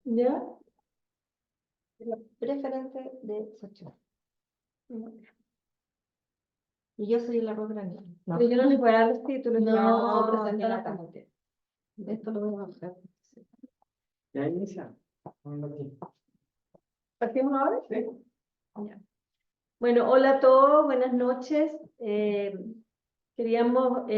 ¿Ya? La preferente de Xochitl. Y yo soy el arroz granero. No. Pero yo no les voy a dar los títulos. No, yo preséntala presentarla como como. Esto lo voy a bajar. Ya inicia. ¿Partimos ahora? Sí. Ya. Bueno, hola a todos, buenas noches. Queríamos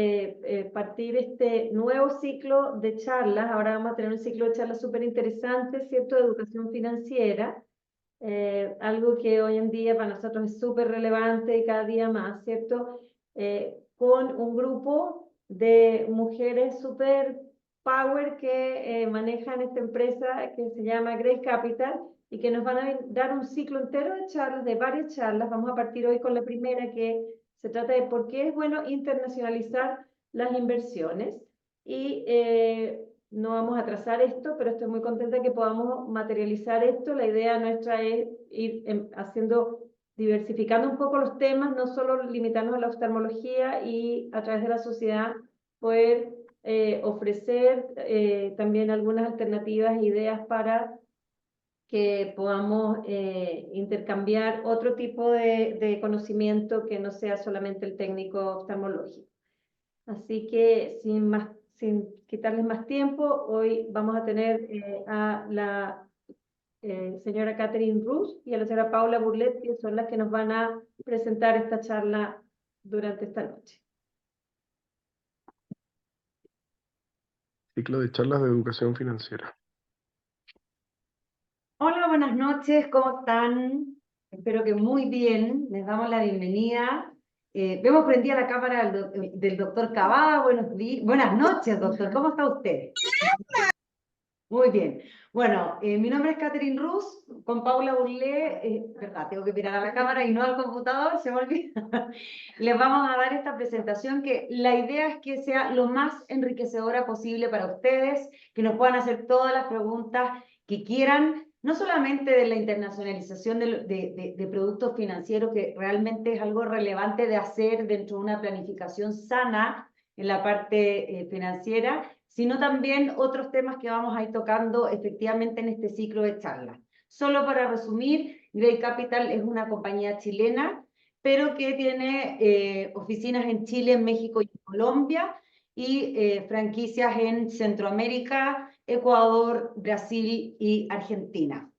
partir este nuevo ciclo de charlas. Ahora vamos a tener un ciclo de charlas súper interesante, ¿cierto? De educación financiera. Algo que hoy en día para nosotros es súper relevante y cada día más, ¿cierto? Con un grupo de mujeres súper power que manejan esta empresa que se llama Grace Capital y que nos van a dar un ciclo entero de charlas, de varias charlas. Vamos a partir hoy con la primera, que se trata de por qué es bueno internacionalizar las inversiones. Y no vamos a trazar esto, pero estoy muy contenta que podamos materializar esto. La idea nuestra es ir diversificando un poco los temas, no solo limitarnos a la oftalmología, y a través de la sociedad poder ofrecer también algunas alternativas e ideas para que podamos intercambiar otro tipo de conocimiento que no sea solamente el técnico oftalmológico. Así que sin quitarles más tiempo, hoy vamos a tener a la señora Catherine Rus y a la señora Paula Burlet, que son las que nos van a presentar esta charla durante esta noche. Ciclo de charlas de educación financiera. Hola, buenas noches, ¿cómo están? Espero que muy bien, les damos la bienvenida. Vemos prendida la cámara del doctor Cavada. Buenas noches, doctor, ¿cómo está usted? Muy bien. Bueno, mi nombre es Catherine Rus, con Paula Burlé, verdad, tengo que mirar a la cámara y no al computador, se me olvida. Les vamos a dar esta presentación que la idea es que sea lo más enriquecedora posible para ustedes, que nos puedan hacer todas las preguntas que quieran, no solamente de la internacionalización de productos financieros, que realmente es algo relevante de hacer dentro de una planificación sana en la parte financiera, sino también otros temas que vamos a ir tocando efectivamente en este ciclo de charlas. Solo para resumir, Grey Capital es una compañía chilena, pero que tiene oficinas en Chile, en México y en Colombia, y franquicias en Centroamérica, Ecuador, Brasil y Argentina.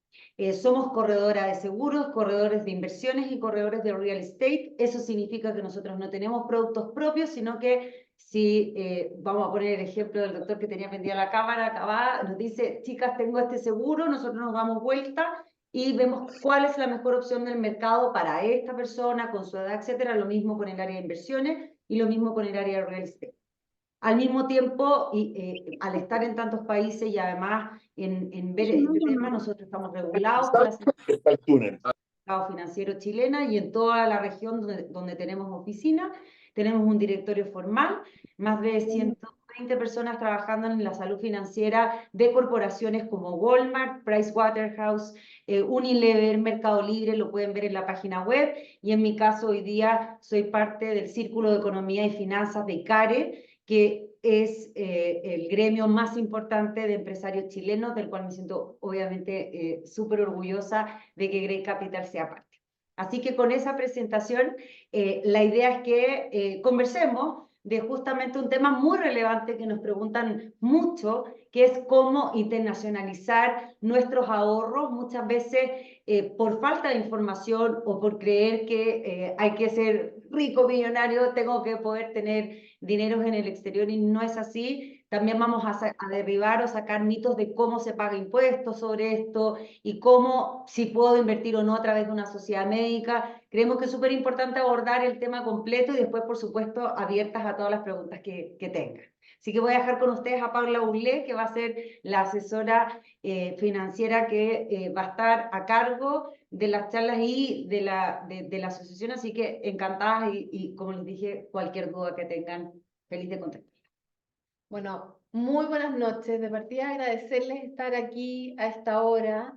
Somos corredora de seguros, corredores de inversiones y corredores de real estate. Eso significa que nosotros no tenemos productos propios, sino que si vamos a poner el ejemplo del doctor que tenía prendida la cámara, acá nos dice, chicas, tengo este seguro, nosotros nos damos vuelta y vemos cuál es la mejor opción del mercado para esta persona, con su edad, etcétera. Lo mismo con el área de inversiones y lo mismo con el área de real estate. Al mismo tiempo, al estar en tantos países y además en ver este tema, nosotros estamos regulados por la mercado financiero chilena y en toda la región donde tenemos oficina. Tenemos un directorio formal, más de 120 personas trabajando en la salud financiera de corporaciones como Walmart, Pricewaterhouse, Unilever, Mercado Libre, lo pueden ver en la página web, y en mi caso hoy día soy parte del Círculo de Economía y Finanzas de ICARE, que es el gremio más importante de empresarios chilenos, del cual me siento obviamente súper orgullosa de que Grey Capital sea parte. Así que con esa presentación, la idea es que conversemos de justamente un tema muy relevante que nos preguntan mucho, que es cómo internacionalizar nuestros ahorros, muchas veces por falta de información o por creer que hay que ser rico, millonario, tengo que poder tener dineros en el exterior, y no es así. También vamos a derribar o sacar mitos de cómo se paga impuestos sobre esto y cómo, si puedo invertir o no a través de una sociedad médica. Creemos que es súper importante abordar el tema completo y después, por supuesto, abiertas a todas las preguntas que tengan. Así que voy a dejar con ustedes a Paula Burlé, que va a ser la asesora financiera que va a estar a cargo de las charlas y de la asociación. Así que encantadas y como les dije, cualquier duda que tengan, feliz de contestar. Bueno, muy buenas noches. De partida agradecerles estar aquí a esta hora.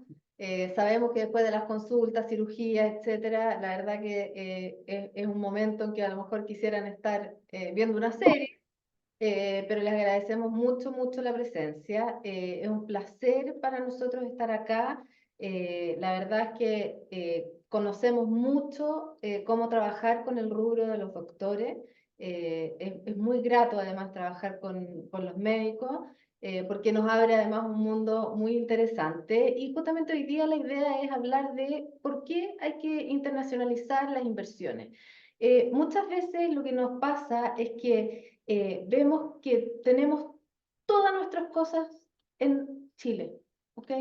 Sabemos que después de las consultas, cirugías, etcétera, la verdad que es un momento en que a lo mejor quisieran estar viendo una serie. pero les agradecemos mucho, mucho la presencia. Es un placer para nosotros estar acá. La verdad es que conocemos mucho cómo trabajar con el rubro de los doctores. Es muy grato además trabajar con los médicos, porque nos abre además un mundo muy interesante. Y justamente hoy día la idea es hablar de por qué hay que internacionalizar las inversiones. Muchas veces lo que nos pasa es que vemos que tenemos todas nuestras cosas en Chile, ¿ok?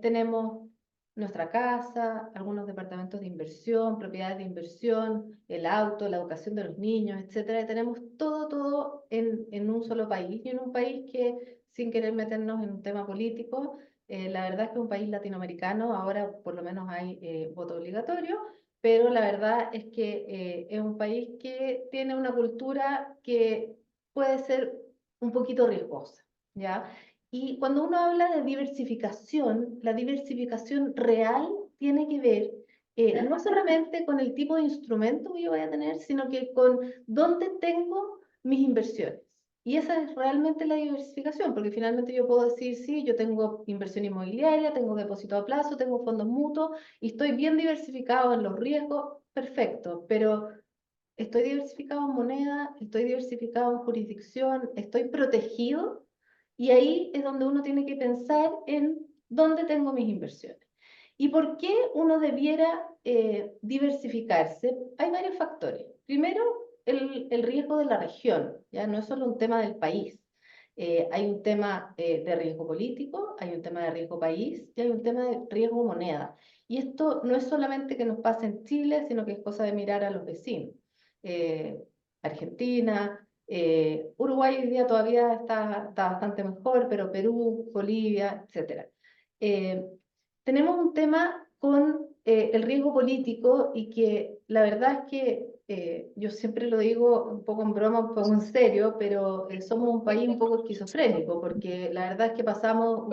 Tenemos nuestra casa, algunos departamentos de inversión, propiedades de inversión, el auto, la educación de los niños, etcétera. Y tenemos todo en un solo país, y en un país que, sin querer meternos en un tema político, la verdad es que es un país latinoamericano, ahora por lo menos hay voto obligatorio, pero la verdad es que es un país que tiene una cultura que puede ser un poquito riesgosa, ¿ya? Y cuando uno habla de diversificación, la diversificación real tiene que ver no solamente con el tipo de instrumento que yo voy a tener, sino que con dónde tengo mis inversiones. Y esa es realmente la diversificación, porque finalmente yo puedo decir, sí, yo tengo inversión inmobiliaria, tengo depósito a plazo, tengo fondos mutuos, y estoy bien diversificado en los riesgos, perfecto, pero estoy diversificado en moneda, estoy diversificado en jurisdicción, estoy protegido, y ahí es donde uno tiene que pensar en dónde tengo mis inversiones. ¿Y por qué uno debiera diversificarse? Hay varios factores. Primero, el riesgo de la región, ya no es solo un tema del país. Hay un tema de riesgo político, hay un tema de riesgo país y hay un tema de riesgo moneda. Y esto no es solamente que nos pase en Chile, sino que es cosa de mirar a los vecinos. Eh, Argentina, Uruguay hoy día todavía está bastante mejor, pero Perú, Bolivia, etc. Tenemos un tema con el riesgo político, y que la verdad es que yo siempre lo digo un poco en broma, un poco en serio, pero somos un país un poco esquizofrénico, porque la verdad es que pasamos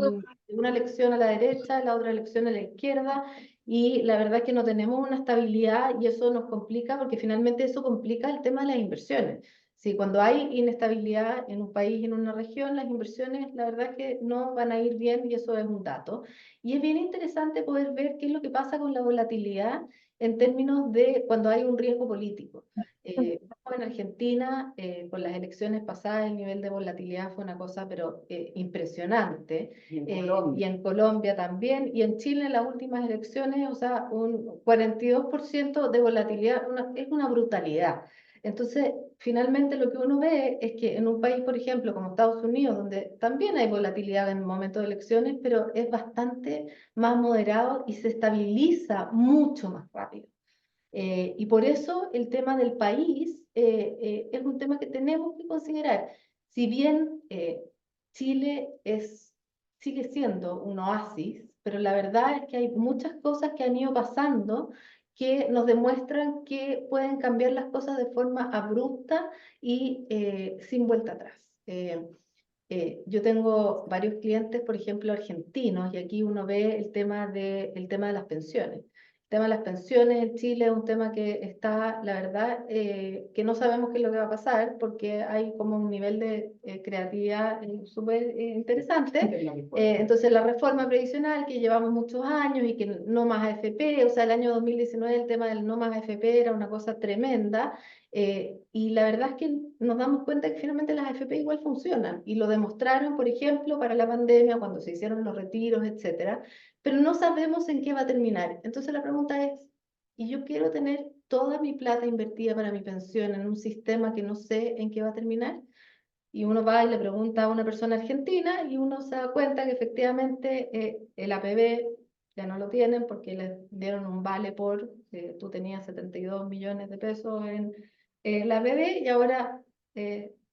una elección a la derecha, la otra elección a la izquierda, y la verdad es que no tenemos una estabilidad, y eso nos complica, porque finalmente eso complica el tema de las inversiones. Sí, cuando hay inestabilidad en un país, en una región, las inversiones, la verdad es que no van a ir bien, y eso es un dato. Y es bien interesante poder ver qué es lo que pasa con la volatilidad en términos de cuando hay un riesgo político. En Argentina, con las elecciones pasadas, el nivel de volatilidad fue una cosa pero impresionante. Y en Colombia también, y en Chile en las últimas elecciones, o sea, un 42% de volatilidad, es una brutalidad. Entonces, finalmente lo que uno ve es que en un país, por ejemplo, como Estados Unidos, donde también hay volatilidad en el momento de elecciones, pero es bastante más moderado y se estabiliza mucho más rápido. Y por eso el tema del país es un tema que tenemos que considerar. Si bien Chile sigue siendo un oasis, pero la verdad es que hay muchas cosas que han ido pasando que nos demuestran que pueden cambiar las cosas de forma abrupta y sin vuelta atrás. Yo tengo varios clientes, por ejemplo, argentinos, y aquí uno ve el tema de las pensiones. El tema de las pensiones en Chile es un tema que está, la verdad, que no sabemos qué es lo que va a pasar, porque hay como un nivel de creatividad súper interesante. Entonces, la reforma previsional que llevamos muchos años, y que no más AFP, o sea, el año 2019 el tema del no más AFP era una cosa tremenda. Y la verdad es que nos damos cuenta que finalmente las AFP igual funcionan, y lo demostraron, por ejemplo, para la pandemia, cuando se hicieron los retiros, etcétera, pero no sabemos en qué va a terminar. Entonces la pregunta es, ¿y yo quiero tener toda mi plata invertida para mi pensión en un sistema que no sé en qué va a terminar? Y uno va y le pregunta a una persona argentina, y uno se da cuenta que efectivamente el APB ya no lo tienen, porque les dieron un vale por, tú tenías 72 millones de pesos en la APB, y ahora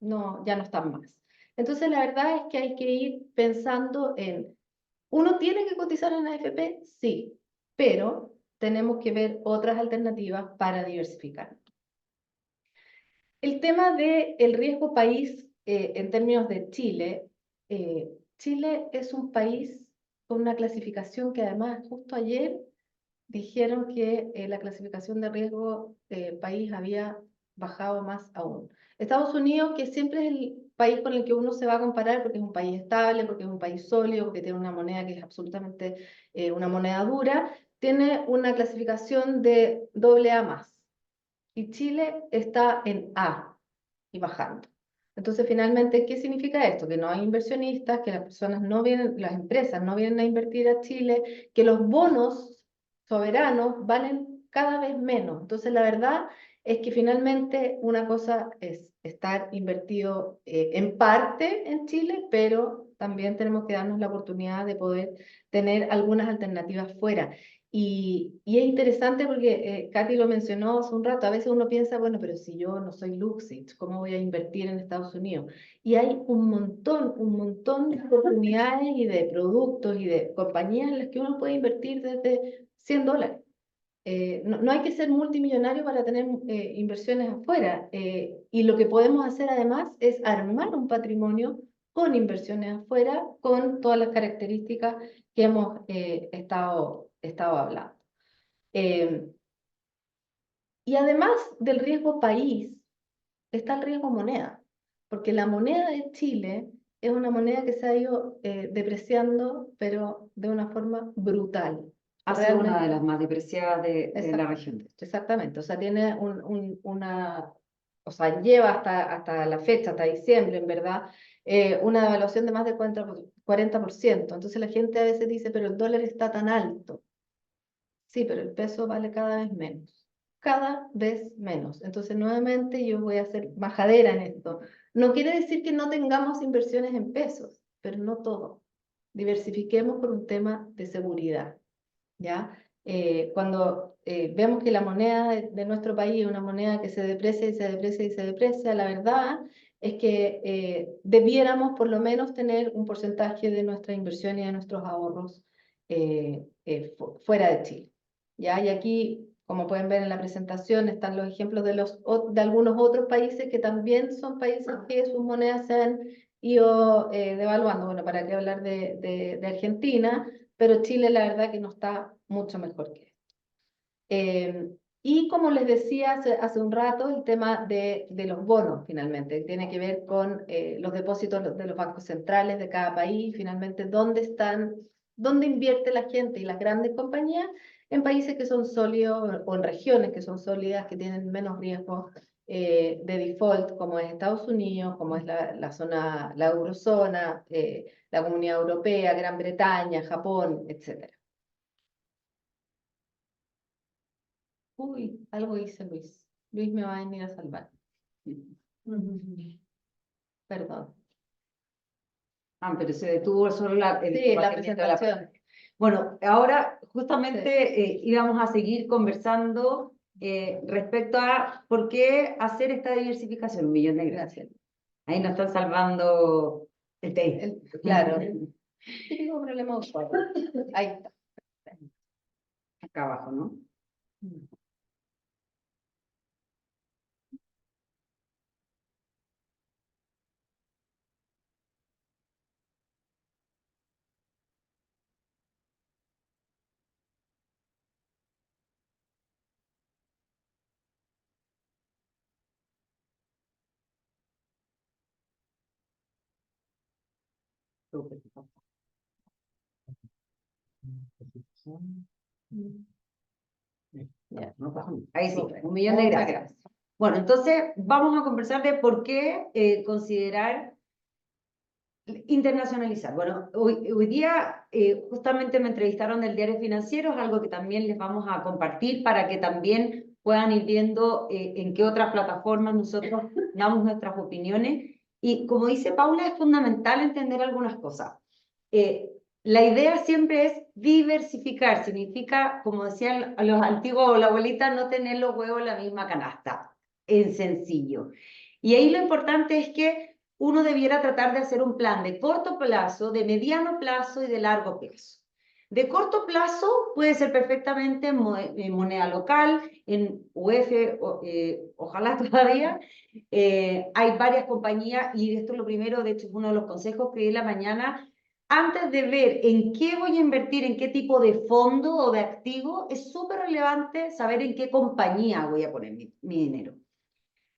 no, ya no están más. Entonces la verdad es que hay que ir pensando en, ¿uno tiene que cotizar en AFP? Sí, pero tenemos que ver otras alternativas para diversificar. El tema del riesgo país en términos de Chile, Chile es un país con una clasificación que además justo ayer dijeron que la clasificación de riesgo país había bajado más aún. Estados Unidos, que siempre es país con el que uno se va a comparar porque es un país estable, porque es un país sólido, porque tiene una moneda que es absolutamente una moneda dura, tiene una clasificación de AA+. Y Chile está en A y bajando. Entonces, finalmente, ¿qué significa esto? Que no hay inversionistas, que las personas no vienen, las empresas no vienen a invertir a Chile, que los bonos soberanos valen cada vez menos. Entonces, la verdad es que finalmente una cosa es estar invertido en parte en Chile, pero también tenemos que darnos la oportunidad de poder tener algunas alternativas fuera. Y es interesante porque Katy lo mencionó hace un rato, a veces uno piensa, bueno, pero si yo no soy Luxit, ¿cómo voy a invertir en Estados Unidos? Y hay un montón de oportunidades y de productos y de compañías en las que uno puede invertir desde $100. No hay que ser multimillonario para tener inversiones afuera. Y lo que podemos hacer además es armar un patrimonio con inversiones afuera, con todas las características que hemos estado hablando. Y además del riesgo país, está el riesgo moneda, porque la moneda de Chile es una moneda que se ha ido depreciando, pero de una forma brutal. Ha sido una de Realmente. las más depreciadas de la región. Exactamente, o sea, tiene o sea, lleva hasta la fecha, hasta diciembre, en verdad, una devaluación de más del 40%. Entonces la gente a veces dice, pero el dólar está tan alto. Sí, pero el peso vale cada vez menos. Entonces, nuevamente, yo voy a ser majadera en esto. No quiere decir que no tengamos inversiones en pesos, pero no todo. Diversifiquemos por un tema de seguridad, ¿ya? Cuando vemos que la moneda de nuestro país es una moneda que se deprecia y se deprecia y se deprecia, la verdad es que debiéramos por lo menos tener un porcentaje de nuestra inversión y de nuestros ahorros fuera de Chile. ¿Ya? Y aquí, como pueden ver en la presentación, están los ejemplos de algunos otros países que también son países que sus monedas se han ido devaluando. Bueno, para qué hablar de Argentina, pero Chile la verdad que no está mucho mejor que esto. Y como les decía hace un rato, el tema de los bonos finalmente tiene que ver con los depósitos de los bancos centrales de cada país, finalmente dónde invierte la gente y las grandes compañías en países que son sólidos o en regiones que son sólidas, que tienen menos riesgo de default, como es Estados Unidos, como es la eurozona, la Comunidad Europea, Gran Bretaña, Japón, etc. Uy, algo hice Luis. Luis me va a venir a salvar. Perdón. Ah, pero se detuvo solo el Sí, la compartimiento de la presentación. Bueno, ahora justamente íbamos a seguir conversando respecto a por qué hacer esta diversificación. 1.000.000 de gracias. Ahí nos están salvando el té. Claro. Típico problema usuario. Ahí está. Acá abajo, ¿no? Súper. Ya. No pasa nada. Ahí sí, Súper. 1.000.000 de Muchas gracias. Bueno, entonces vamos a conversar de por qué considerar internacionalizar. Bueno, hoy día justamente me entrevistaron del Diario Financiero, es algo que también les vamos a compartir para que también puedan ir viendo en qué otras plataformas nosotros damos nuestras opiniones. Y como dice Paula, es fundamental entender algunas cosas. La idea siempre es diversificar, significa, como decían los antiguos o la abuelita, no tener los huevos en la misma canasta, en sencillo. Y ahí lo importante es que uno debiera tratar de hacer un plan de corto plazo, de mediano plazo y de largo plazo. De corto plazo puede ser perfectamente moneda local, en UF, ojalá todavía. Hay varias compañías y esto es lo primero, de hecho es uno de los consejos que di en la mañana. Antes de ver en qué voy a invertir, en qué tipo de fondo o de activo, es súper relevante saber en qué compañía voy a poner mi dinero.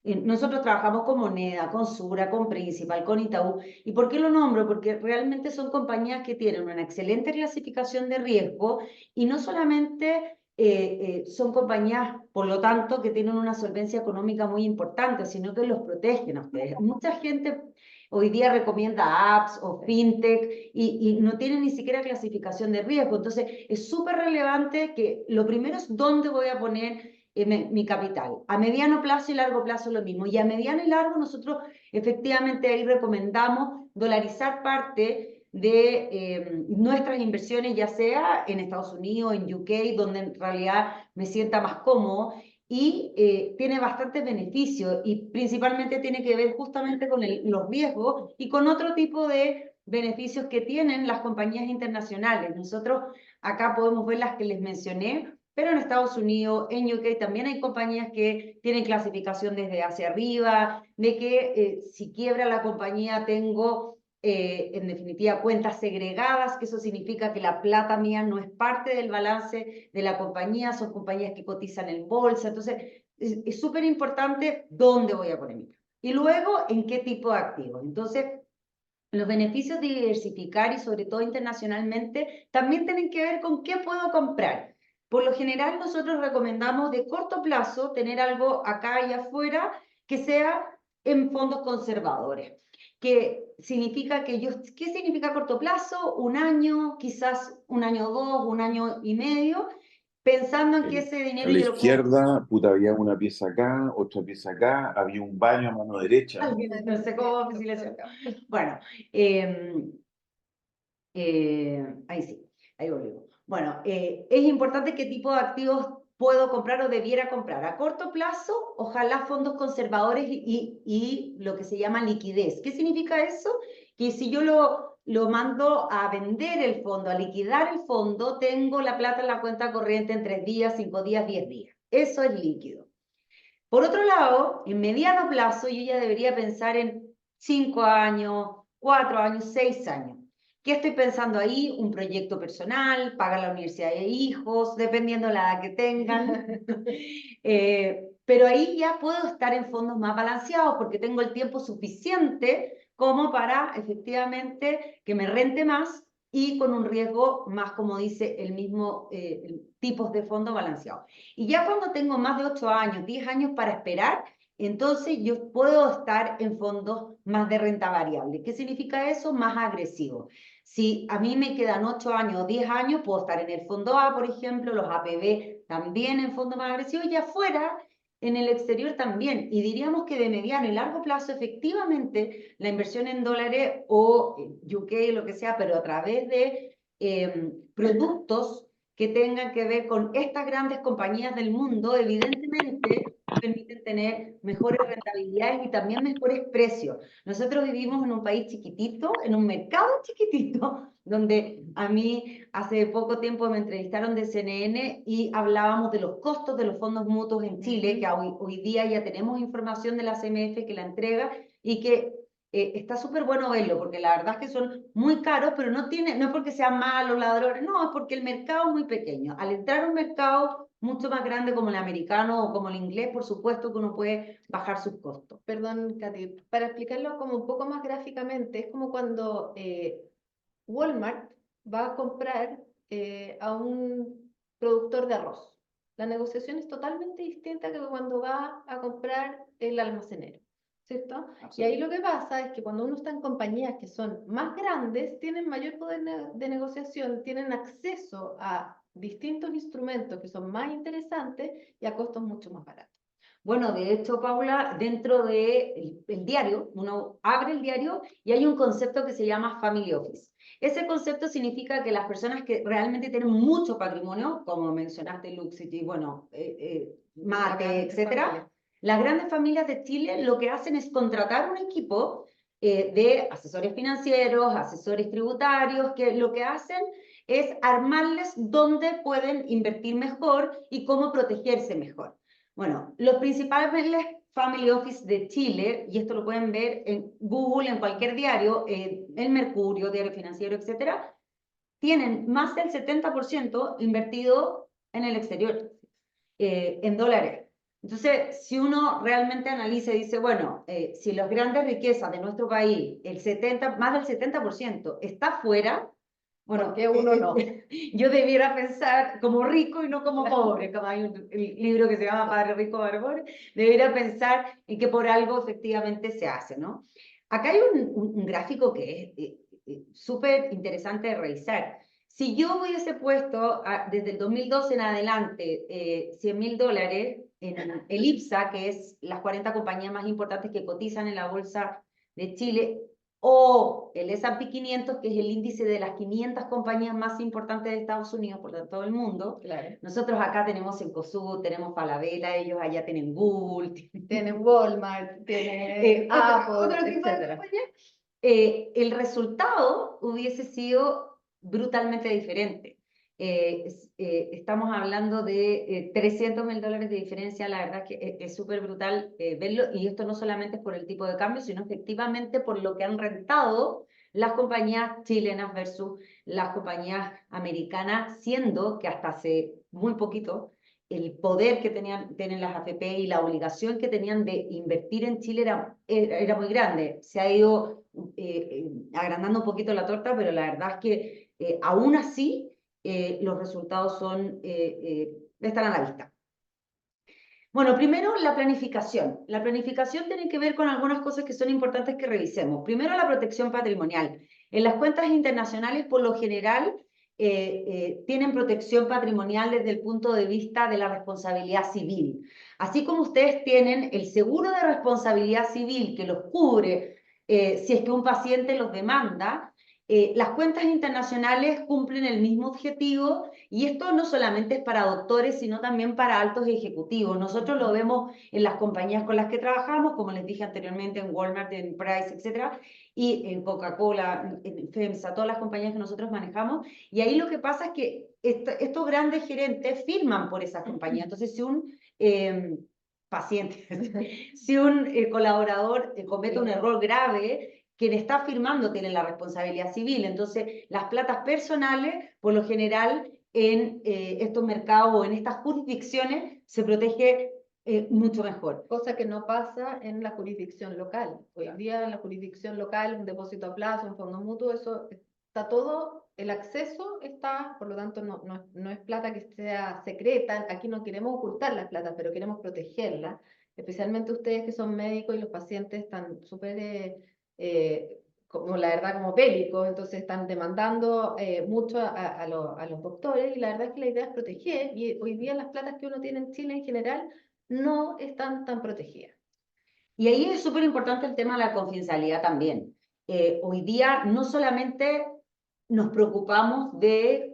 Nosotros trabajamos con Moneda, con Sura, con Principal, con Itaú. ¿Y por qué lo nombro? Porque realmente son compañías que tienen una excelente clasificación de riesgo y no solamente son compañías, por lo tanto, que tienen una solvencia económica muy importante, sino que los protegen a ustedes. Mucha gente hoy día recomienda apps o fintech y no tienen ni siquiera clasificación de riesgo. Entonces, es súper relevante que lo primero es dónde voy a poner mi capital. A mediano plazo y largo plazo lo mismo. Y a mediano y largo nosotros efectivamente ahí recomendamos dolarizar parte de nuestras inversiones, ya sea en Estados Unidos, en UK, donde en realidad me sienta más cómodo, y tiene bastantes beneficios y principalmente tiene que ver justamente con los riesgos y con otro tipo de beneficios que tienen las compañías internacionales. Nosotros acá podemos ver las que les mencioné, pero en Estados Unidos, en UK también hay compañías que tienen clasificación desde hacia arriba, de que si quiebra la compañía tengo en definitiva cuentas segregadas, que eso significa que la plata mía no es parte del balance de la compañía, son compañías que cotizan en bolsa, entonces es súper importante dónde voy a poner mi plata. Y luego, en qué tipo de activos. Entonces, los beneficios de diversificar y sobre todo internacionalmente también tienen que ver con qué puedo comprar. Por lo general nosotros recomendamos de corto plazo tener algo acá y afuera que sea en fondos conservadores. Que significa que ¿qué significa corto plazo? Un año, quizás un año o dos, un año y medio, pensando en que ese A dinero la yo lo puedo... izquierda, puta, había una pieza acá, otra pieza acá, había un baño a mano derecha. No sé cómo silencio. Bueno, ahí sí, ahí volvemos. Bueno, es importante qué tipo de activos puedo comprar o debiera comprar. A corto plazo, ojalá fondos conservadores y lo que se llama liquidez. ¿Qué significa eso? Que si yo lo mando a vender el fondo, a liquidar el fondo, tengo la plata en la cuenta corriente en 3 días, 5 días, 10 días. Eso es líquido. Por otro lado, en mediano plazo, yo ya debería pensar en 5 años, 4 años, 6 años. ¿Qué estoy pensando ahí? Un proyecto personal, pagar la universidad de hijos, dependiendo de la edad que tengan. Pero ahí ya puedo estar en fondos más balanceados porque tengo el tiempo suficiente como para efectivamente que me rente más y con un riesgo más, como dice el mismo tipos de fondo balanceados. Y ya cuando tengo más de 8 años, 10 años para esperar, entonces yo puedo estar en fondos más de renta variable. ¿Qué significa eso? Más agresivo. Si a mí me quedan 8 años o 10 años, puedo estar en el fondo A, por ejemplo, los APB también en fondos más agresivos, y afuera, en el exterior también. Y diríamos que de mediano y largo plazo, efectivamente, la inversión en dólares o UK, lo que sea, pero a través de productos que tengan que ver con estas grandes compañías del mundo, evidentemente permiten tener mejores rentabilidades y también mejores precios. Nosotros vivimos en un país chiquitito, en un mercado chiquitito, donde a mí hace poco tiempo me entrevistaron de CNN y hablábamos de los costos de los fondos mutuos en Chile, que hoy día ya tenemos información de la CMF que la entrega y que está súper bueno verlo, porque la verdad es que son muy caros, pero no es porque sean malos ladrones, no, es porque el mercado es muy pequeño. Al entrar a un mercado mucho más grande como el americano o como el inglés, por supuesto que uno puede bajar sus costos. Perdón, Katy, para explicarlo como un poco más gráficamente, es como cuando Walmart va a comprar a un productor de arroz. La negociación es totalmente distinta que cuando va a comprar el almacenero, ¿cierto? Y ahí lo que pasa es que cuando uno está en compañías que son más grandes, tienen mayor poder de negociación, tienen acceso a distintos instrumentos que son más interesantes y a costos mucho más baratos. Bueno, de hecho, Paula, dentro del diario, uno abre el diario y hay un concepto que se llama Family Office. Ese concepto significa que las personas que realmente tienen mucho patrimonio, como mencionaste Luxity, bueno, Mate, etcétera, las grandes familias de Chile lo que hacen es contratar un equipo de asesores financieros, asesores tributarios, que lo que hacen es armarles dónde pueden invertir mejor y cómo protegerse mejor. Bueno, los principales Family Office de Chile, y esto lo pueden ver en Google, en cualquier diario, El Mercurio, Diario Financiero, etcétera, tienen más del 70% invertido en el exterior, en dólares. Entonces, si uno realmente analiza y dice, bueno, si las grandes riquezas de nuestro país, más del 70% está fuera, bueno, ¿Por qué uno no? yo debiera pensar como rico y no como pobre, como hay un libro que se llama Padre Rico, Padre Pobre, debería pensar en que por algo efectivamente se hace, ¿no? Acá hay un gráfico que es súper interesante de revisar. Si yo hubiese puesto desde el 2012 en adelante $100.000 en el IPSA, que es las 40 compañías más importantes que cotizan en la Bolsa de Chile, o el S&P 500, que es el índice de las 500 compañías más importantes de Estados Unidos, por todo el mundo. Claro. Nosotros acá tenemos Cencosud, tenemos Falabella, ellos allá tienen Google, Tienen Walmart, tienen Apple, otro tipo de etcétera. compañías. El resultado hubiese sido brutalmente diferente. Estamos hablando de $300.000 de diferencia, la verdad que es súper brutal verlo, y esto no solamente es por el tipo de cambio, sino efectivamente por lo que han rentado las compañías chilenas versus las compañías americanas, siendo que hasta hace muy poquito el poder que tienen las AFP y la obligación que tenían de invertir en Chile era muy grande. Se ha ido agrandando un poquito la torta, pero la verdad es que aún así los resultados están a la vista. Bueno, primero la planificación. La planificación tiene que ver con algunas cosas que son importantes que revisemos. Primero, la protección patrimonial. En las cuentas internacionales, por lo general, tienen protección patrimonial desde el punto de vista de la responsabilidad civil. Así como ustedes tienen el seguro de responsabilidad civil que los cubre si es que un paciente los demanda, las cuentas internacionales cumplen el mismo objetivo, y esto no solamente es para doctores, sino también para altos ejecutivos. Nosotros lo vemos en las compañías con las que trabajamos, como les dije anteriormente, en Walmart, en Price, etcétera, y en Coca-Cola, en FEMSA, todas las compañías que nosotros manejamos, y ahí lo que pasa es que estos grandes gerentes firman por esas compañías. Entonces, si un paciente, si un colaborador comete un error grave, quien está firmando tiene la responsabilidad civil. Entonces, las platas personales, por lo general, en estos mercados o en estas jurisdicciones, se protege mucho mejor. Cosa que no pasa en la jurisdicción local. Hoy día en la jurisdicción local, un depósito a plazo, un fondo mutuo, eso está todo, el acceso está, por lo tanto no es plata que sea secreta. Aquí no queremos ocultar las plata, pero queremos protegerla. Especialmente ustedes que son médicos y los pacientes están súper, como la verdad, como bélicos, entonces están demandando mucho a los doctores, y la verdad es que la idea es proteger, y hoy día las platas que uno tiene en Chile en general no están tan protegidas. Y ahí es súper importante el tema de la confidencialidad también. Hoy día no solamente nos preocupamos de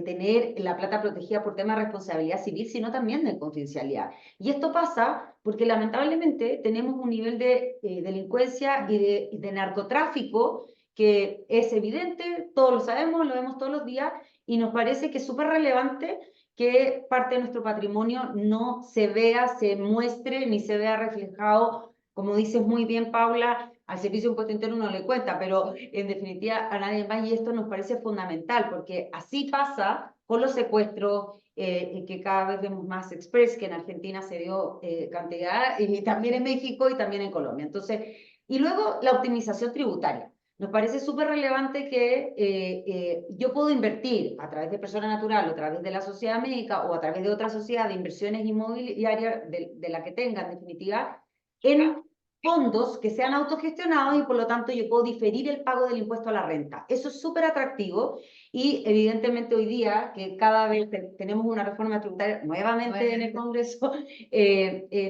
tener la plata protegida por tema de responsabilidad civil, sino también de confidencialidad. Y esto pasa porque lamentablemente tenemos un nivel de delincuencia y de narcotráfico que es evidente, todos lo sabemos, lo vemos todos los días, y nos parece que es súper relevante que parte de nuestro patrimonio no se vea, se muestre, ni se vea reflejado, como dices muy bien, Paula, al servicio de impuesto interno no le cuenta, pero en definitiva a nadie más, y esto nos parece fundamental, porque así pasa con los secuestros, que cada vez vemos más express, que en Argentina se dio cantidad, y también en México y también en Colombia. Entonces, y luego la optimización tributaria. Nos parece súper relevante que yo puedo invertir a través de persona natural o a través de la sociedad médica o a través de otra sociedad de inversiones inmobiliarias, de la que tenga en definitiva, en fondos que sean autogestionados, y por lo tanto yo puedo diferir el pago del impuesto a la renta. Eso es súper atractivo, y evidentemente hoy día que cada vez tenemos una reforma tributaria nuevamente en el Congreso,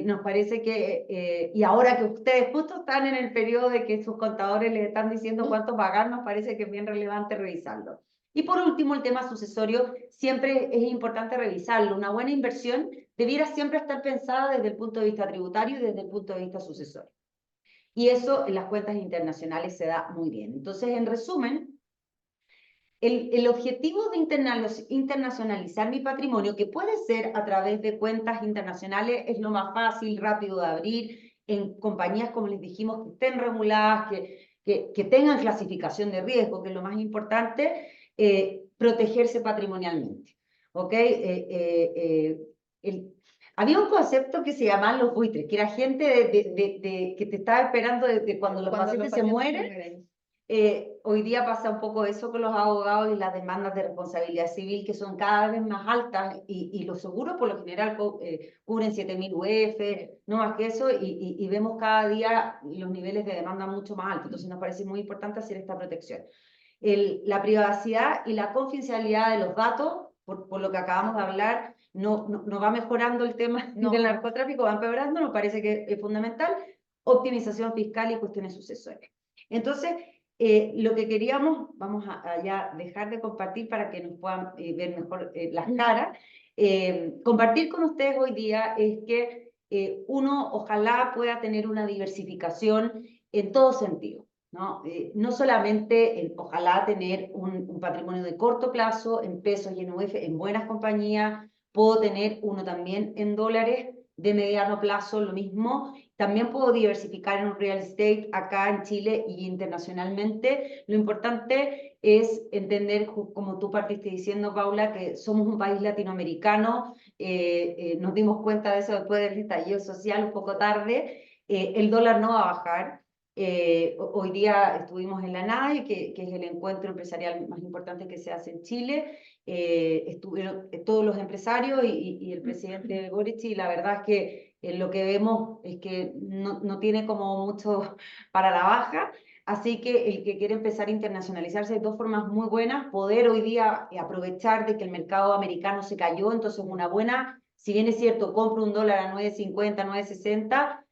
nos parece que, y ahora que ustedes justo están en el periodo de que sus contadores les están diciendo cuánto pagar, nos parece que es bien relevante revisarlo. Y por último, el tema sucesorio, siempre es importante revisarlo. Una buena inversión debiera siempre estar pensada desde el punto de vista tributario y desde el punto de vista sucesorio. Y eso en las cuentas internacionales se da muy bien. Entonces, en resumen, el objetivo de internacionalizar mi patrimonio, que puede ser a través de cuentas internacionales, es lo más fácil, rápido de abrir, en compañías, como les dijimos, que estén reguladas, que tengan clasificación de riesgo, que es lo más importante, protegerse patrimonialmente. ¿Ok? Había un concepto que se llamaban los buitres, que era gente que te estaba esperando desde cuando los pacientes se mueren. Hoy día pasa un poco eso con los abogados y las demandas de responsabilidad civil que son cada vez más altas y los seguros por lo general cubren 7.000 UF, no más que eso, y vemos cada día los niveles de demanda mucho más altos. Entonces nos parece muy importante hacer esta protección. La privacidad y la confidencialidad de los datos, por lo que acabamos de hablar, no va mejorando el tema del narcotráfico, va empeorando, nos parece que es fundamental. Optimización fiscal y cuestiones sucesorias. Entonces, lo que queríamos, vamos a ya dejar de compartir para que nos puedan ver mejor las caras, compartir con ustedes hoy día es que uno ojalá pueda tener una diversificación en todo sentido, ¿no? No solamente ojalá tener un patrimonio de corto plazo en pesos y en UF en buenas compañías, puedo tener uno también en dólares de mediano plazo, lo mismo. También puedo diversificar en un real estate acá en Chile y internacionalmente. Lo importante es entender, como tú partiste diciendo, Paula, que somos un país latinoamericano. Nos dimos cuenta de eso después del estallido social un poco tarde. El dólar no va a bajar. Hoy día estuvimos en la NAE, que es el encuentro empresarial más importante que se hace en Chile. Estuvieron todos los empresarios y el presidente Boric, y la verdad es que lo que vemos es que no tiene como mucho para la baja, así que el que quiere empezar a internacionalizarse hay dos formas muy buenas: poder hoy día aprovechar de que el mercado americano se cayó, entonces una buena, si bien es cierto, compro un dólar a 9.50, 9.60,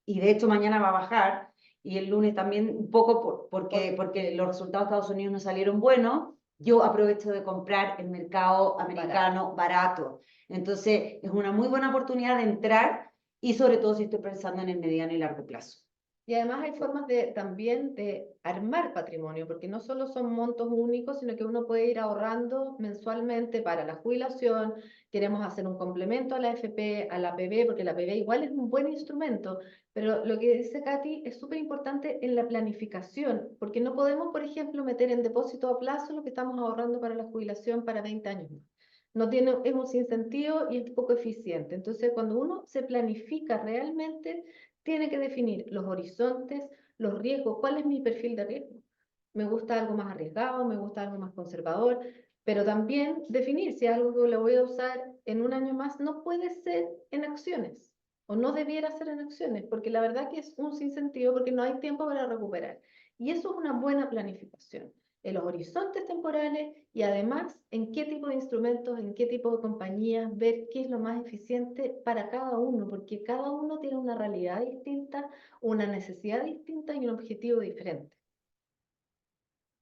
y de hecho mañana va a bajar, y el lunes también un poco porque los resultados de Estados Unidos no salieron buenos, yo aprovecho de comprar el mercado americano barato. Entonces, es una muy buena oportunidad de entrar y sobre todo si estoy pensando en el mediano y largo plazo. Y además hay formas también de armar patrimonio, porque no solo son montos únicos, sino que uno puede ir ahorrando mensualmente para la jubilación. Queremos hacer un complemento a la AFP, a la APB, porque la APB igual es un buen instrumento, pero lo que dice Katy es súper importante en la planificación, porque no podemos, por ejemplo, meter en depósito a plazo lo que estamos ahorrando para la jubilación para 20 años más. No tiene, es un sinsentido y es poco eficiente. Entonces, cuando uno se planifica realmente, tiene que definir los horizontes, los riesgos, cuál es mi perfil de riesgo. Me gusta algo más arriesgado, me gusta algo más conservador, pero también definir si algo que lo voy a usar en un año más no puede ser en acciones o no debiera ser en acciones, porque la verdad que es un sinsentido porque no hay tiempo para recuperar. Y eso es una buena planificación en los horizontes temporales y además en qué tipo de instrumentos, en qué tipo de compañías, ver qué es lo más eficiente para cada uno, porque cada uno tiene una realidad distinta, una necesidad distinta y un objetivo diferente.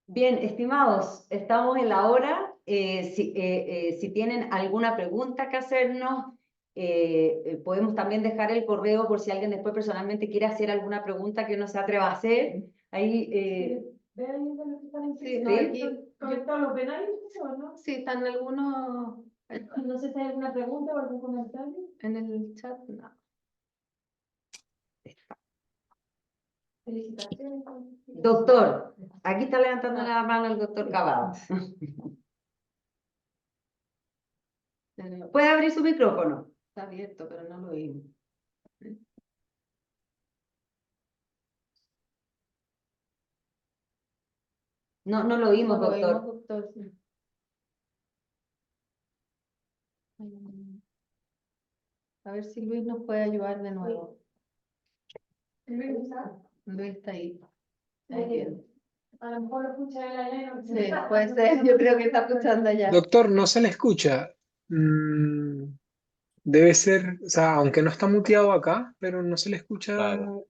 Bien, estimados, estamos en la hora. Si tienen alguna pregunta que hacernos, podemos también dejar el correo por si alguien después personalmente quiere hacer alguna pregunta que no se atreva a hacer. Ahí, Sí, no, aquí, ¿Los ven ahí o no? sí, están algunos No sé si hay alguna pregunta o algún comentario. en el chat, no. Felicitaciones. doctor, aquí está levantando la mano el doctor Cavada. Pero ¿Puede abrir su micrófono? está abierto, pero no lo oímos. No lo oímos, No lo doctor. oímos, doctor. A ver si Luis nos puede ayudar de nuevo. Luis está ahí. Muy bien. A lo mejor lo escucha él allá. Sí, puede ser. Yo creo que está escuchando allá. Doctor, no se le escucha. Debe ser, o sea, aunque no está muteado acá, pero no se le escucha. Claro.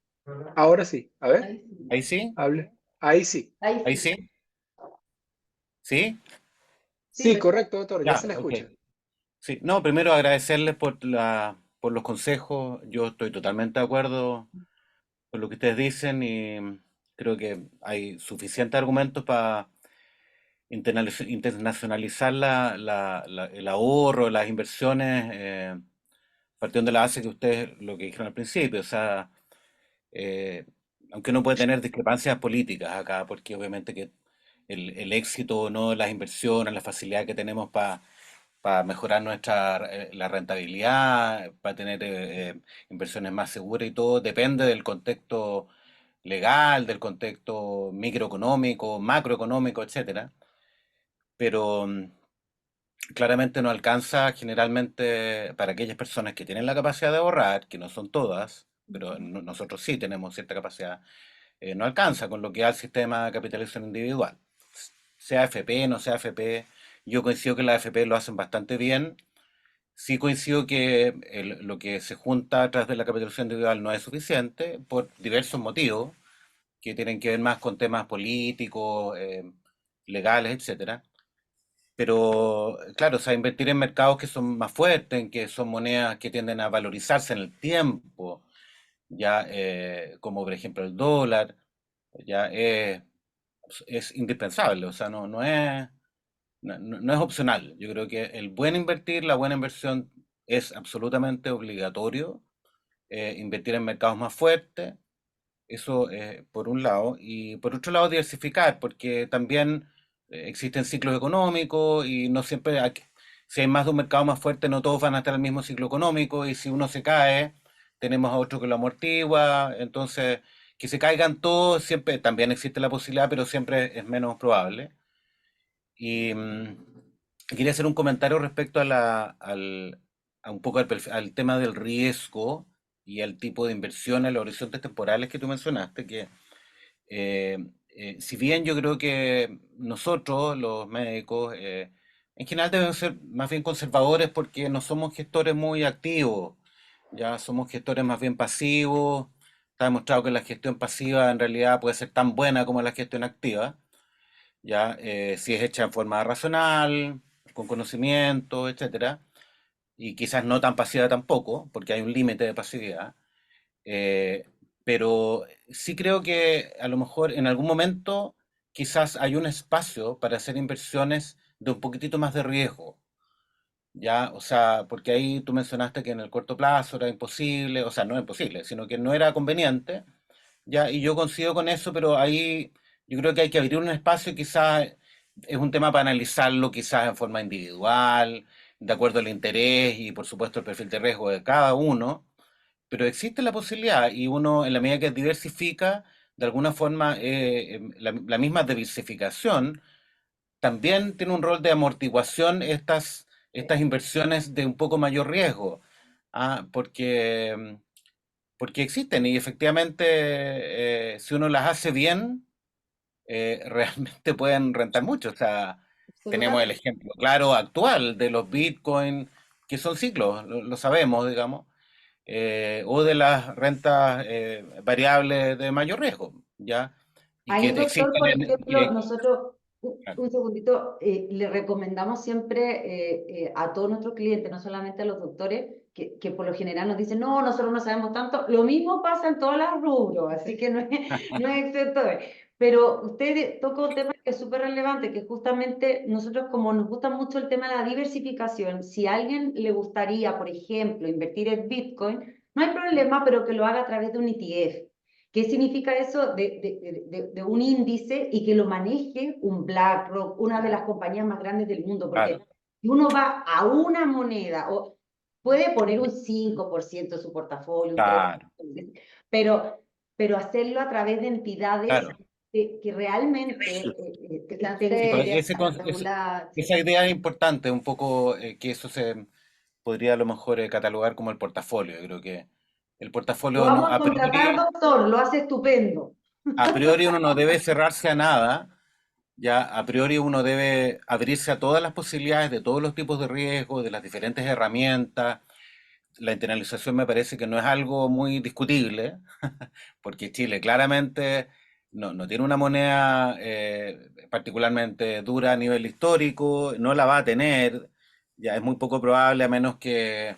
Ahora sí. A ver, Ahí sí. ¿Ahí sí? hable. Ahí sí. Ahí ¿Ahí sí. sí? ¿Sí? Sí, perfecto. correcto, doctor, ya Ya, se le ok. escucha. Sí, no, primero agradecerles por los consejos. Yo estoy totalmente de acuerdo con lo que ustedes dicen y creo que hay suficientes argumentos para internacionalizar el ahorro, las inversiones, partiendo de la base que ustedes lo que dijeron al principio. O sea, eh, aunque uno puede tener discrepancias políticas acá, porque obviamente que el éxito o no de las inversiones, la facilidad que tenemos para para mejorar la rentabilidad, para tener inversiones más seguras y todo, depende del contexto legal, del contexto microeconómico, macroeconómico, etcétera. Pero claramente no alcanza generalmente para aquellas personas que tienen la capacidad de ahorrar, que no son todas, pero nosotros sí tenemos cierta capacidad, no alcanza con lo que da el sistema de capitalización individual. Sea FP, no sea FP, yo coincido que las FP lo hacen bastante bien. Sí coincido que lo que se junta tras de la capitalización individual no es suficiente por diversos motivos que tienen que ver más con temas políticos, legales, etcétera. Pero claro, o sea, invertir en mercados que son más fuertes, en que son monedas que tienden a valorizarse en el tiempo, ya como por ejemplo el dólar, ya es indispensable, o sea, no es opcional. Yo creo que el buen invertir, la buena inversión es absolutamente obligatorio. Invertir en mercados más fuertes, eso por un lado, y por otro lado diversificar, porque también existen ciclos económicos y no siempre, si hay más de un mercado más fuerte, no todos van a estar en el mismo ciclo económico y si uno se cae, tenemos a otro que lo amortigua, entonces que se caigan todos, siempre también existe la posibilidad, pero siempre es menos probable. Y quería hacer un comentario respecto a un poco al tema del riesgo y al tipo de inversiones, los horizontes temporales que tú mencionaste, que eh, si bien yo creo que nosotros, los médicos, en general debemos ser más bien conservadores porque no somos gestores muy activos, ya somos gestores más bien pasivos. Está demostrado que la gestión pasiva en realidad puede ser tan buena como la gestión activa, ya si es hecha en forma racional, con conocimiento, etcétera, y quizás no tan pasiva tampoco, porque hay un límite de pasividad. Eh, pero sí creo que a lo mejor en algún momento quizás hay un espacio para hacer inversiones de un poquitito más de riesgo, ¿ya? O sea, porque ahí tú mencionaste que en el corto plazo era imposible, o sea, no imposible, sino que no era conveniente, ¿ya? Y yo coincido con eso, pero ahí yo creo que hay que abrir un espacio y quizás es un tema para analizarlo quizás en forma individual, de acuerdo al interés y por supuesto el perfil de riesgo de cada uno, pero existe la posibilidad y uno, en la medida que diversifica, de alguna forma, la misma diversificación también tiene un rol de amortiguación estas inversiones de un poco mayor riesgo, porque existen y efectivamente si uno las hace bien, realmente pueden rentar mucho. O sea, tenemos el Absolutamente. ejemplo claro actual de los Bitcoin, que son ciclos, lo sabemos, digamos, o de las rentas variables de mayor riesgo, ¿ya? Y que Ahí, doctor, existen por ejemplo, nosotros, claro, un segundito, le recomendamos siempre a todos nuestros clientes, no solamente a los doctores, que por lo general nos dicen, no, nosotros no sabemos tanto. Lo mismo pasa en todas las rubros, así que no es, no es excepto. Pero usted toca un tema que es súper relevante, que justamente nosotros, como nos gusta mucho el tema de la diversificación, si a alguien le gustaría, por ejemplo, invertir en Bitcoin, no hay problema, pero que lo haga a través de un ETF. ¿Qué significa eso de un índice y que lo maneje un BlackRock, una de las compañías más grandes del mundo? Porque claro, si uno va a una moneda, o puede poner un 5% de su portafolio, un 3%, claro, pero hacerlo a través de entidades claro. que realmente Que sean Sí, pues serias, que sean reguladas. esa idea es importante, un poco que eso se podría a lo mejor catalogar como el portafolio. Yo creo que el lo portafolio no, vamos a contratar, doctor, lo hace estupendo. a priori uno no debe cerrarse a nada. Ya a priori uno debe abrirse a todas las posibilidades de todos los tipos de riesgos, de las diferentes herramientas. La internalización me parece que no es algo muy discutible, porque Chile claramente no tiene una moneda particularmente dura a nivel histórico, no la va a tener, ya es muy poco probable a menos que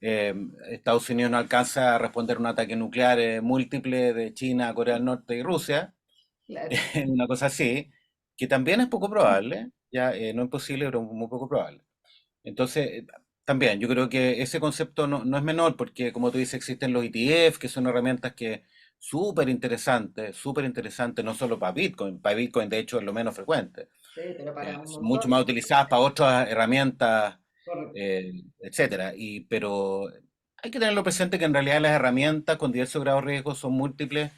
eh, Estados Unidos no alcance a responder un ataque nuclear múltiple de China, Corea del Norte y Rusia, Claro. una cosa así, que también es poco probable, ya no es posible, pero muy poco probable. Entonces, también yo creo que ese concepto no es menor porque, como tú dices, existen los ETF, que son herramientas que súper interesantes, no solo para Bitcoin de hecho es lo menos frecuente. Sí, pero para un Son mucho montón más de... utilizadas para otras herramientas Correcto. etcétera. Pero hay que tenerlo presente que en realidad las herramientas con diversos grados de riesgo son múltiples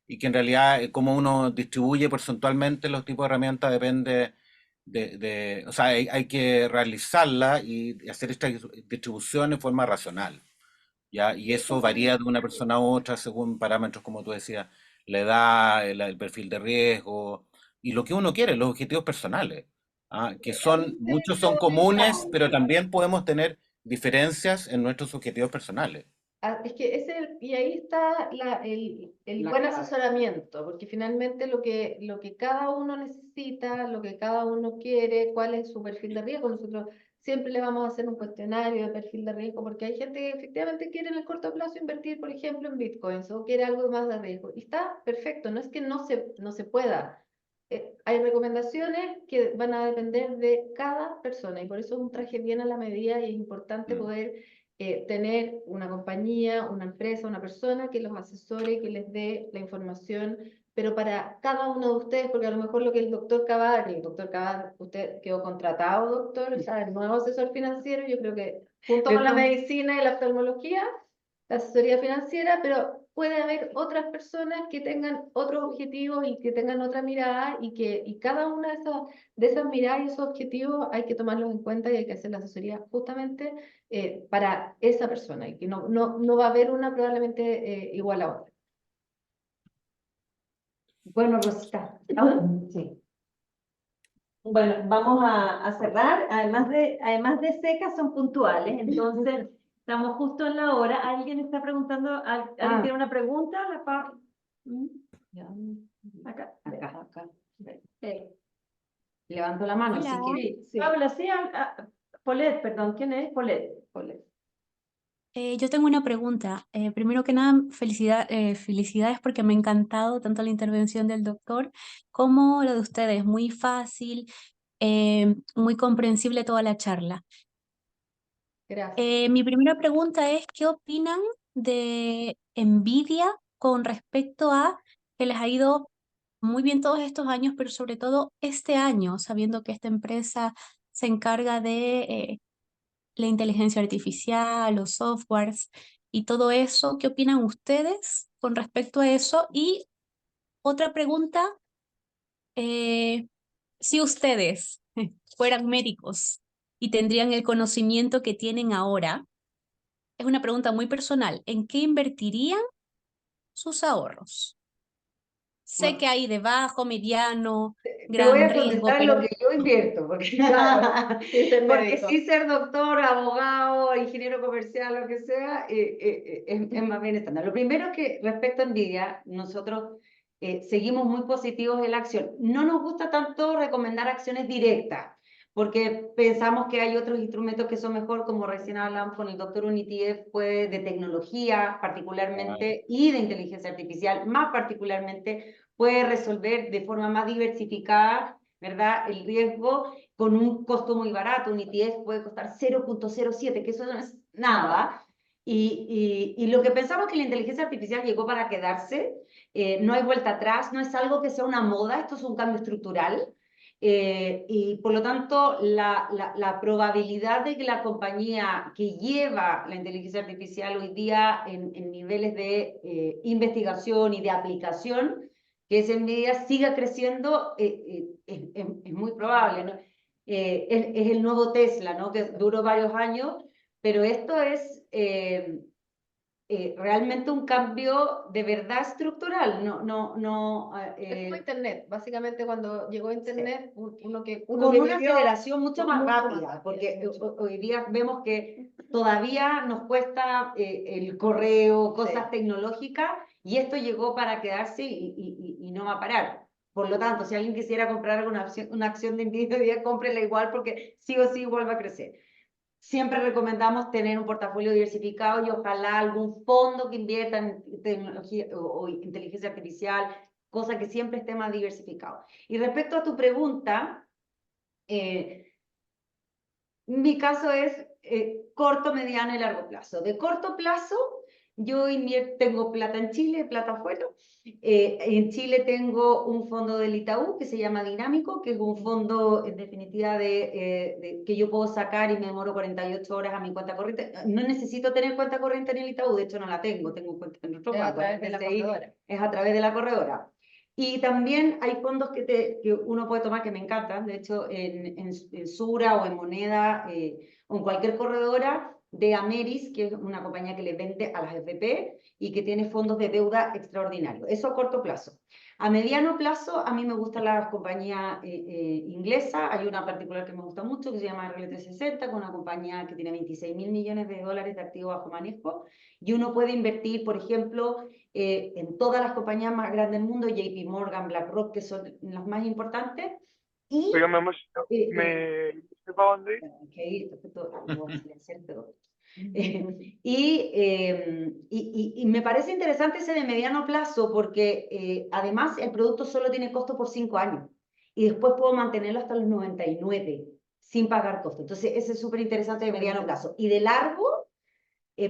y que en realidad cómo uno distribuye porcentualmente los tipos de herramientas depende o sea, hay que realizarla y hacer esta distribución en forma racional, ¿ya? Y eso varía de una persona a otra según parámetros, como tú decías, la edad, el perfil de riesgo y lo que uno quiere, los objetivos personales, ¿ah? Que muchos son comunes, pero también podemos tener diferencias en nuestros objetivos personales. Es que y ahí está el La buen clave. asesoramiento, porque finalmente lo que cada uno necesita, lo que cada uno quiere, cuál es su perfil de riesgo. Nosotros siempre le vamos a hacer un cuestionario de perfil de riesgo, porque hay gente que efectivamente quiere en el corto plazo invertir, por ejemplo, en bitcoins o quiere algo más de riesgo. Y está perfecto, no es que no se pueda. Hay recomendaciones que van a depender de cada persona y por eso es un traje bien a la medida y es importante poder tener una compañía, una empresa, una persona que los asesore, que les dé la información, pero para cada uno de ustedes, porque a lo mejor lo que el doctor Cavada, usted quedó contratado, doctor, o sea, el nuevo asesor financiero, yo creo que junto con la medicina y la oftalmología, la asesoría financiera, pero puede haber otras personas que tengan otros objetivos y que tengan otra mirada y cada una de esas miradas y esos objetivos hay que tomarlos en cuenta y hay que hacer la asesoría justamente para esa persona y que no va a haber una probablemente igual a otra. Bueno, Rosita. Sí. Bueno, vamos a cerrar. Además de secas, son puntuales. Entonces, estamos justo en la hora. ¿Alguien está preguntando? ¿Alguien tiene una pregunta? Acá. Acá. Levanto la mano, Hola. si quiere. Sí. Habla, sí. Paulette, perdón. ¿Quién es? Paulette. Yo tengo una pregunta. Primero que nada, felicidades porque me ha encantado tanto la intervención del doctor como la de ustedes. Muy fácil, muy comprensible toda la charla. Gracias. Mi primera pregunta es, ¿qué opinan de Nvidia con respecto a que les ha ido muy bien todos estos años, pero sobre todo este año, sabiendo que esta empresa se encarga de la inteligencia artificial, los softwares y todo eso? ¿Qué opinan ustedes con respecto a eso? Y otra pregunta, si ustedes fueran médicos y tendrían el conocimiento que tienen ahora, es una pregunta muy personal, ¿en qué invertirían sus ahorros? Sé que hay de bajo, mediano, Te voy gran a riesgo, contestar pero lo que yo invierto, porque, Claro, sí, ser porque médico. sí ser doctor, abogado, ingeniero comercial, lo que sea, es más bien estándar. Lo primero es que respecto a Nvidia, nosotros seguimos muy positivos en la acción. No nos gusta tanto recomendar acciones directas, porque pensamos que hay otros instrumentos que son mejor, como recién hablamos con el doctor Unitiev, pues de tecnología particularmente y de inteligencia artificial, más particularmente puede resolver de forma más diversificada, ¿verdad? El riesgo con un costo muy barato. Un ETF puede costar 0.07, que eso no es nada. Y lo que pensamos que la inteligencia artificial llegó para quedarse, no hay vuelta atrás, no es algo que sea una moda, esto es un cambio estructural. Y por lo tanto, la probabilidad de que la compañía que lleva la inteligencia artificial hoy día en niveles de investigación y de aplicación, que es Nvidia, siga creciendo, es muy probable, ¿no? Es el nuevo Tesla, ¿no? Que duró varios años, pero esto es realmente un cambio de verdad estructural, Es como Internet. Básicamente, cuando llegó Internet, uno que con una vivió aceleración mucho más mucho rápida, más, porque mucho. hoy día vemos que todavía nos cuesta el correo, cosas tecnológicas, y esto llegó para quedarse y no va a parar. Por lo tanto, si alguien quisiera comprar una acción de Nvidia hoy día, cómprela igual porque sí o sí vuelve a crecer. Siempre recomendamos tener un portafolio diversificado y ojalá algún fondo que invierta en tecnología o inteligencia artificial, cosa que siempre esté más diversificado. Y respecto a tu pregunta, mi caso es corto, mediano y largo plazo. De corto plazo, Yo tengo plata en Chile, plata afuera. En Chile tengo un fondo del Itaú que se llama Dinámico, que es un fondo en definitiva que yo puedo sacar y me demoro 48 horas a mi cuenta corriente. No necesito tener cuenta corriente en el Itaú, de hecho no la tengo, tengo cuenta en otro Es a banco. través de la BCI corredora. es a través de la corredora. Y también hay fondos que uno puede tomar que me encantan, de hecho en Sura o en Moneda o en cualquier corredora de Ameris, que es una compañía que le vende a las FP y que tiene fondos de deuda extraordinarios. Eso a corto plazo. A mediano plazo, a mí me gustan las compañías inglesas. Hay una particular que me gusta mucho que se llama RL360, con una compañía que tiene 26.000 millones de dólares de activos bajo manejo. Y uno puede invertir, por ejemplo, en todas las compañías más grandes del mundo, JP Morgan, BlackRock, que son las más importantes. Y Oiga, mi amor, eh, ¿me dice para dónde ir? ok, perfecto, lo voy a silenciar, pero... y me parece interesante ese de mediano plazo porque además el producto solo tiene costo por 5 años y después puedo mantenerlo hasta los 99 sin pagar costo. Entonces ese es súper interesante de mediano plazo. Y de largo,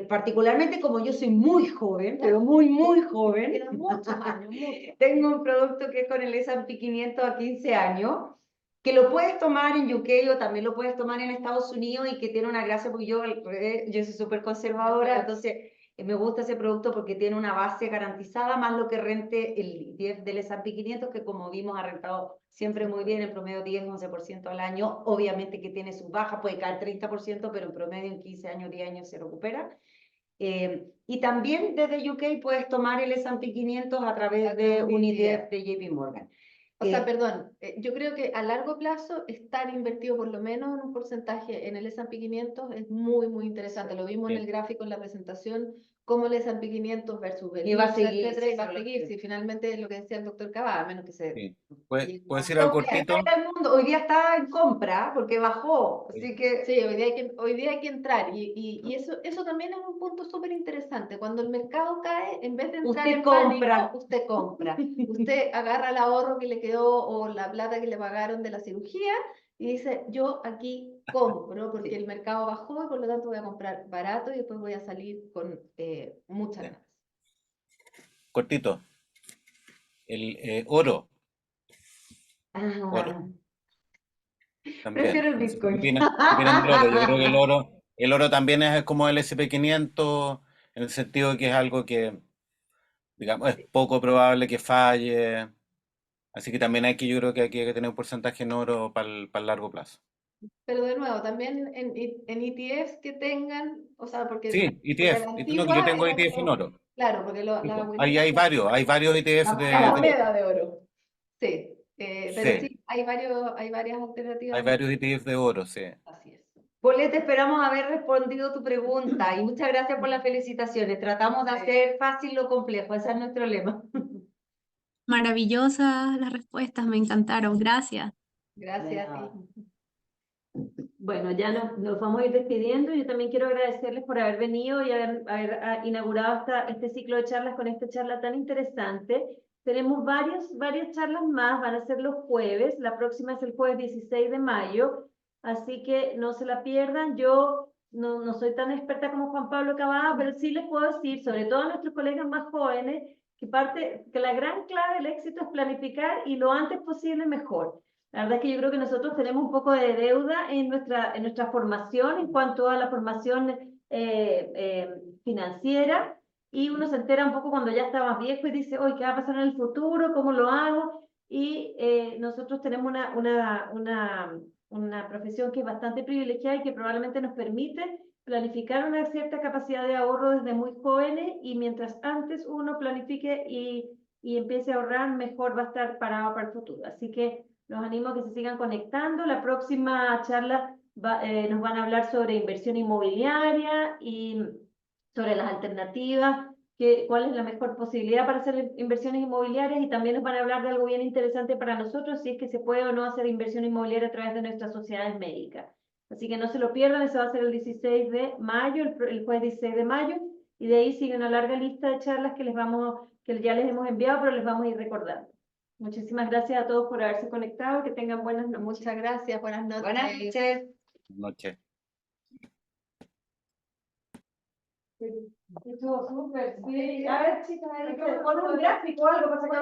particularmente como yo soy muy joven, pero muy joven, Quedan muchos años, muchos. tengo un producto que es con el S&P 500 a 15 años, que lo puedes tomar en UK o también lo puedes tomar en Estados Unidos y que tiene una gracia porque yo soy súper conservadora, entonces me gusta ese producto porque tiene una base garantizada más lo que rente el ETF del S&P 500 que como vimos ha rentado siempre muy bien, en promedio 10-11% al año, obviamente que tiene sus bajas, puede caer 30%, pero en promedio en 15 años, 10 años se recupera. Y también desde UK puedes tomar el S&P 500 a través de un ETF de JP Morgan. O sea, perdón, yo creo que a largo plazo estar invertido por lo menos en un porcentaje en el S&P 500 es muy, muy interesante. Lo vimos en el gráfico en la presentación, cómo el S&P 500 versus el Y va a IPSA, seguir, etcétera, y va a sí, seguir. Si finalmente es lo que decía el doctor Cavada, a menos que se... Sí. ¿Puedo decir algo cortito? El mundo hoy día está en compra porque bajó, así que... Sí, hoy día hay que entrar y eso también es un punto súper interesante. Cuando el mercado cae, en vez de entrar Usted en compra. pánico, usted compra. Usted agarra el ahorro que le quedó o la plata que le pagaron de la cirugía y dice, yo aquí compro porque el mercado bajó y por lo tanto voy a comprar barato y después voy a salir con mucha ganancia. Cortito. El oro. Oro. Ah, También. prefiero el No sé qué Bitcoin. qué opinan del oro. Yo creo que el oro también es como el SP 500 en el sentido de que es algo que, digamos, es poco probable que falle. Así que también yo creo que aquí hay que tener un porcentaje en oro para el largo plazo. Pero de nuevo, también en ETFs que tengan, o sea, porque Sí, la ETF. No, que yo antigua tengo era ETF en como, oro. claro, porque las Ahí abuelitas hay varios ETF era de oro. moneda de oro. Sí, pero Sí, sí, hay varias hay alternativas. varios ETF de oro, sí. Así es. Paulette, esperamos haber respondido tu pregunta y muchas gracias por las felicitaciones. Tratamos de hacer fácil lo complejo, ese es nuestro lema. Maravillosas las respuestas, me encantaron. Gracias. Gracias a ti. Bueno, ya nos vamos a ir despidiendo. Yo también quiero agradecerles por haber venido y haber inaugurado este ciclo de charlas con esta charla tan interesante. Tenemos varias charlas más, van a ser los jueves. La próxima es el jueves 16 de mayo, así que no se la pierdan. Yo no soy tan experta como Juan Pablo Cavada, pero sí les puedo decir, sobre todo a nuestros colegas más jóvenes, que la gran clave del éxito es planificar y lo antes posible mejor. La verdad es que yo creo que nosotros tenemos un poco de deuda en nuestra formación en cuanto a la formación financiera y uno se entera un poco cuando ya está más viejo y dice, oye, ¿qué va a pasar en el futuro? ¿Cómo lo hago? Y nosotros tenemos una profesión que es bastante privilegiada y que probablemente nos permite planificar una cierta capacidad de ahorro desde muy jóvenes y mientras antes uno planifique y empiece a ahorrar, mejor va a estar parado para el futuro. Así que los animo a que se sigan conectando. La próxima charla nos van a hablar sobre inversión inmobiliaria y sobre las alternativas, cuál es la mejor posibilidad para hacer inversiones inmobiliarias y también nos van a hablar de algo bien interesante para nosotros, si es que se puede o no hacer inversión inmobiliaria a través de nuestras sociedades médicas. Así que no se lo pierdan, eso va a ser el 16 de mayo, el jueves 16 de mayo, y de ahí sigue una larga lista de charlas que ya les hemos enviado, pero les vamos a ir recordando. Muchísimas gracias a todos por haberse conectado. Que tengan buenas noches. Muchas gracias. Buenas noches. Buenas noches. Noche. Estuvo súper, sí. A ver, chicas, ahí con un gráfico o algo para sacar